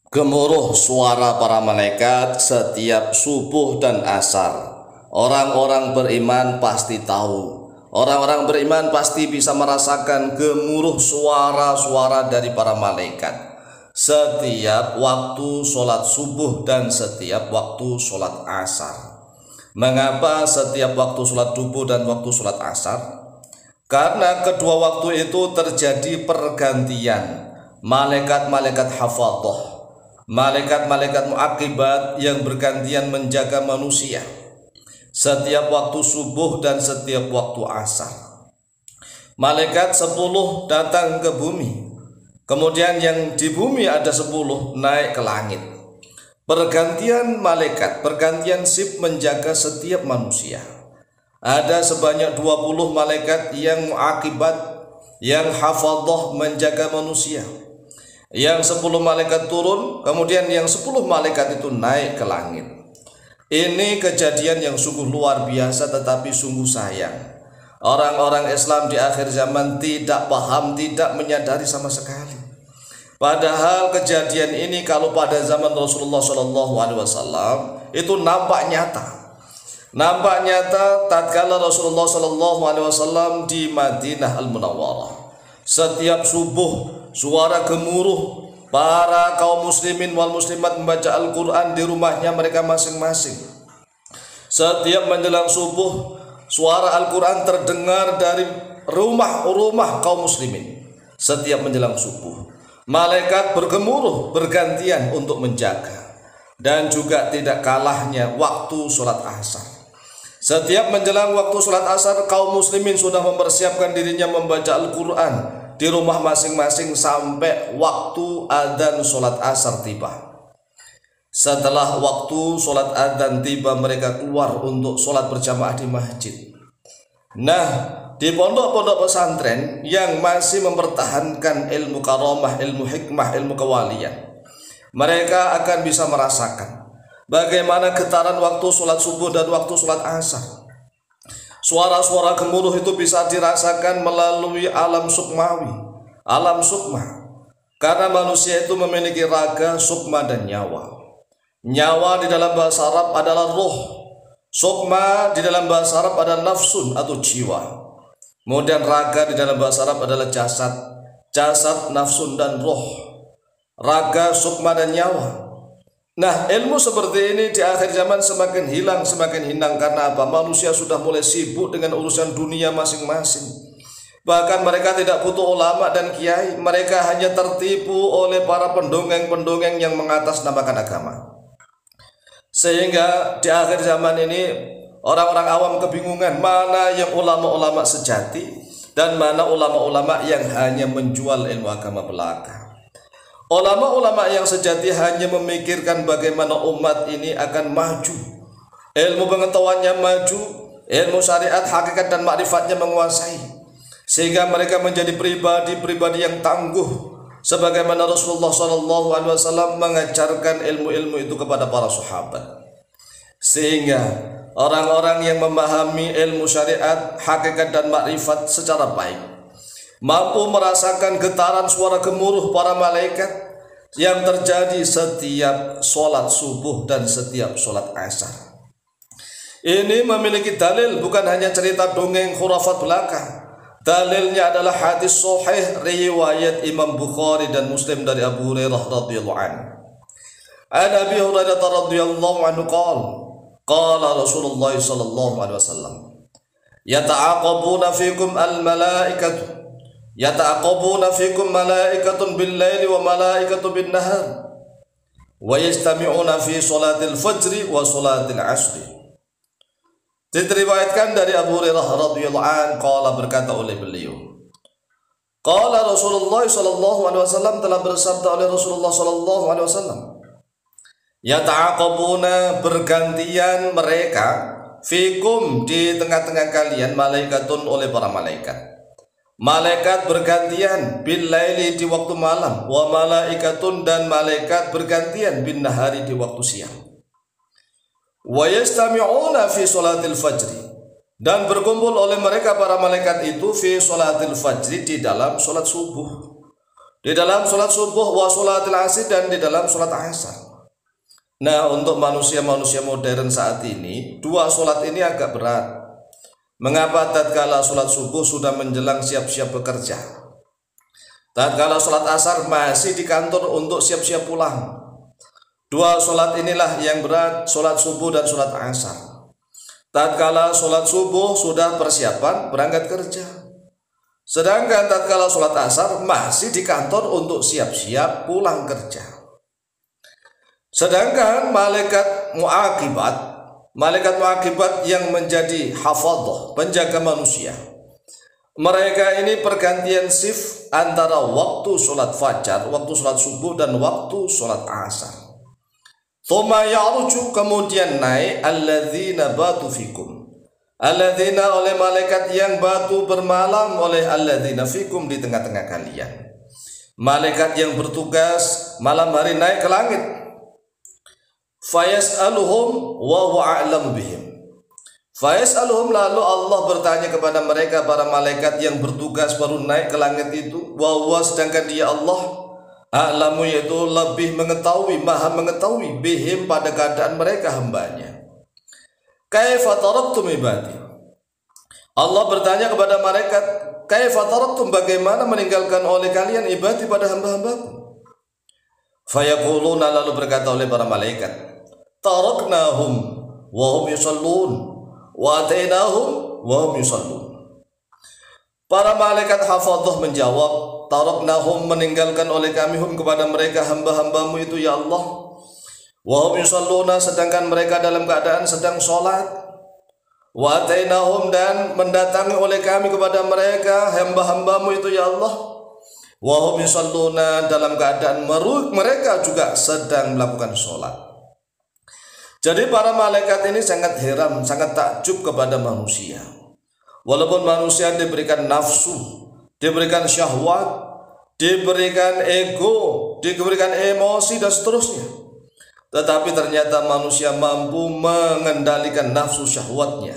Gemuruh suara para malaikat setiap subuh dan asar. Orang-orang beriman pasti tahu. Orang-orang beriman pasti bisa merasakan gemuruh suara-suara dari para malaikat setiap waktu sholat subuh dan setiap waktu sholat asar. Mengapa setiap waktu sholat subuh dan waktu sholat asar? Karena kedua waktu itu terjadi pergantian malaikat-malaikat hafadhah, malaikat-malaikat muaqibat yang bergantian menjaga manusia setiap waktu subuh dan setiap waktu asar. Malaikat 10 datang ke bumi, kemudian yang di bumi ada 10 naik ke langit. Pergantian malaikat, pergantian sip menjaga setiap manusia. Ada sebanyak 20 malaikat yang muaqibat, yang hafadhah menjaga manusia. Yang 10 malaikat turun, kemudian yang 10 malaikat itu naik ke langit. Ini kejadian yang sungguh luar biasa tetapi sungguh sayang. Orang-orang Islam di akhir zaman tidak paham, tidak menyadari sama sekali. Padahal kejadian ini kalau pada zaman Rasulullah SAW itu nampak nyata. Nampak nyata tatkala Rasulullah SAW di Madinah Al-Munawwarah. Setiap subuh suara gemuruh para kaum muslimin wal muslimat membaca Al-Quran di rumahnya mereka masing-masing. Setiap menjelang subuh suara Al-Quran terdengar dari rumah-rumah kaum muslimin. Setiap menjelang subuh malaikat bergemuruh bergantian untuk menjaga. Dan juga tidak kalahnya waktu sholat asar. Setiap menjelang waktu sholat asar, kaum muslimin sudah mempersiapkan dirinya membaca Al-Quran di rumah masing-masing sampai waktu adzan sholat asar tiba. Setelah waktu sholat adzan tiba, mereka keluar untuk sholat berjamaah di masjid. Nah, di pondok-pondok pesantren yang masih mempertahankan ilmu karamah, ilmu hikmah, ilmu kewalian, mereka akan bisa merasakan bagaimana getaran waktu sholat subuh dan waktu sholat asar. Suara-suara gemuruh itu bisa dirasakan melalui alam sukmawi, alam sukma. Karena manusia itu memiliki raga, sukma, dan nyawa. Nyawa di dalam bahasa Arab adalah roh. Sukma di dalam bahasa Arab adalah nafsun atau jiwa. Kemudian raga di dalam bahasa Arab adalah jasad. Jasad, nafsun, dan roh. Raga, sukma, dan nyawa. Nah, ilmu seperti ini di akhir zaman semakin hilang karena apa? Manusia sudah mulai sibuk dengan urusan dunia masing-masing. Bahkan mereka tidak butuh ulama dan kiai, mereka hanya tertipu oleh para pendongeng-pendongeng yang mengatasnamakan agama. Sehingga di akhir zaman ini orang-orang awam kebingungan mana yang ulama-ulama sejati dan mana ulama-ulama yang hanya menjual ilmu agama belaka. Ulama-ulama yang sejati hanya memikirkan bagaimana umat ini akan maju, ilmu pengetahuannya maju, ilmu syariat, hakikat, dan makrifatnya menguasai, sehingga mereka menjadi pribadi-pribadi yang tangguh, sebagaimana Rasulullah SAW mengajarkan ilmu-ilmu itu kepada para sahabat. Sehingga orang-orang yang memahami ilmu syariat, hakikat, dan makrifat secara baik mampu merasakan getaran suara gemuruh para malaikat yang terjadi setiap sholat subuh dan setiap sholat asar. Ini memiliki dalil, bukan hanya cerita dongeng khurafat belaka. Dalilnya adalah hadis sahih riwayat Imam Bukhari dan Muslim dari Abu Hurairah radhiyallahu anhu. An Abi Hurairah radhiyallahu anhu qala Rasulullah sallallahu alaihi wasallam, yata'aqabuna fikum al-malaikatu yata'aqabuna fikum malaikatun bil-laili wa malaikatun bin-nahar wa yastami'una fi salatil fajri wa salatil asri. Diriwayatkan dari Abu Hurairah radhiyallahu anhu qala, berkata oleh beliau, qala Rasulullah sallallahu alaihi wasallam, telah bersabda oleh Rasulullah sallallahu alaihi wasallam, yata'aqabuna, bergantian mereka, fikum, di tengah-tengah kalian, malaikatun, oleh para malaikat. Malaikat bergantian bil laili, di waktu malam, wa malaikatun, dan malaikat bergantian bin nahari, di waktu siang. Wa yastami'una fi salatil fajri, dan berkumpul oleh mereka para malaikat itu fi salatil fajri, di dalam salat subuh. di dalam sholat subuh wa sholatil asr dan di dalam sholat asar. Nah, untuk manusia-manusia modern saat ini, dua sholat ini agak berat. Mengapa? Tatkala sholat subuh sudah menjelang siap-siap bekerja, tatkala sholat asar masih di kantor untuk siap-siap pulang. Dua sholat inilah yang berat, sholat subuh dan sholat asar. Tatkala sholat subuh sudah persiapan berangkat kerja, sedangkan tatkala sholat asar masih di kantor untuk siap-siap pulang kerja. Sedangkan malaikat muaqibat yang menjadi hafadhah, penjaga manusia, mereka ini pergantian shift antara waktu sholat fajar, waktu sholat subuh dan waktu sholat asar. Thumma ya'ruju, kemudian naik alladzina batu fikum, alladzina oleh malaikat yang batu bermalam, oleh alladzina fikum di tengah-tengah kalian. Malaikat yang bertugas malam hari naik ke langit. Fayas'aluhum wa huwa a'lamu bihim. Fayas'aluhum, lalu Allah bertanya kepada mereka, para malaikat yang bertugas baru naik ke langit itu, wa huwa, sedangkan dia Allah a'lamu, yaitu lebih mengetahui, maha mengetahui, bihim, pada keadaan mereka hambanya. Kaifa taraktum ibadi. Allah bertanya kepada malaikat, kaifa taraktum, bagaimana meninggalkan oleh kalian ibadi, pada hamba-hambaku. Fayaquluna, lalu berkata oleh para malaikat, taraknahum wa hum yusallun wa atainahum wa hum yusallun. Para malaikat hafadhah menjawab, taraknahum, meninggalkan oleh kami, hum, kepada mereka, hamba-hambamu itu ya Allah, wa hum yusalluna, sedangkan mereka dalam keadaan sedang sholat, wa atainahum, dan mendatangi oleh kami kepada mereka, hamba-hambamu itu ya Allah, wa hum yusalluna, dalam keadaan mereka juga sedang melakukan sholat. Jadi para malaikat ini sangat heran, sangat takjub kepada manusia. Walaupun manusia diberikan nafsu, diberikan syahwat, diberikan ego, diberikan emosi dan seterusnya, tetapi ternyata manusia mampu mengendalikan nafsu syahwatnya.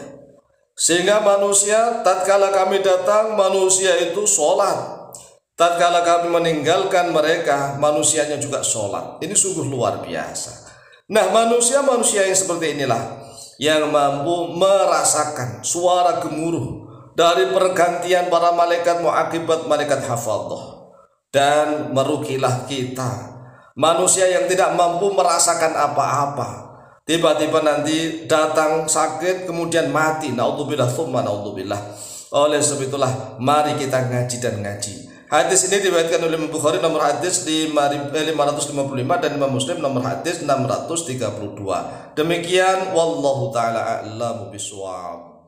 Sehingga manusia, tatkala kami datang, manusia itu sholat. Tatkala kami meninggalkan mereka, manusianya juga sholat. Ini sungguh luar biasa. Nah, manusia-manusia yang seperti inilah yang mampu merasakan suara gemuruh dari pergantian para malaikat muaqibat, malaikat hafadhah. Dan merugilah kita, manusia yang tidak mampu merasakan apa-apa, tiba-tiba nanti datang sakit kemudian mati, naudzubillah tsumma naudzubillah. Oleh sebab itulah mari kita ngaji dan ngaji. Hadis ini diriwayatkan oleh Imam Bukhari nomor hadis 555 dan Imam Muslim nomor hadis 632. Demikian wallahu taala a'lamu bishawab.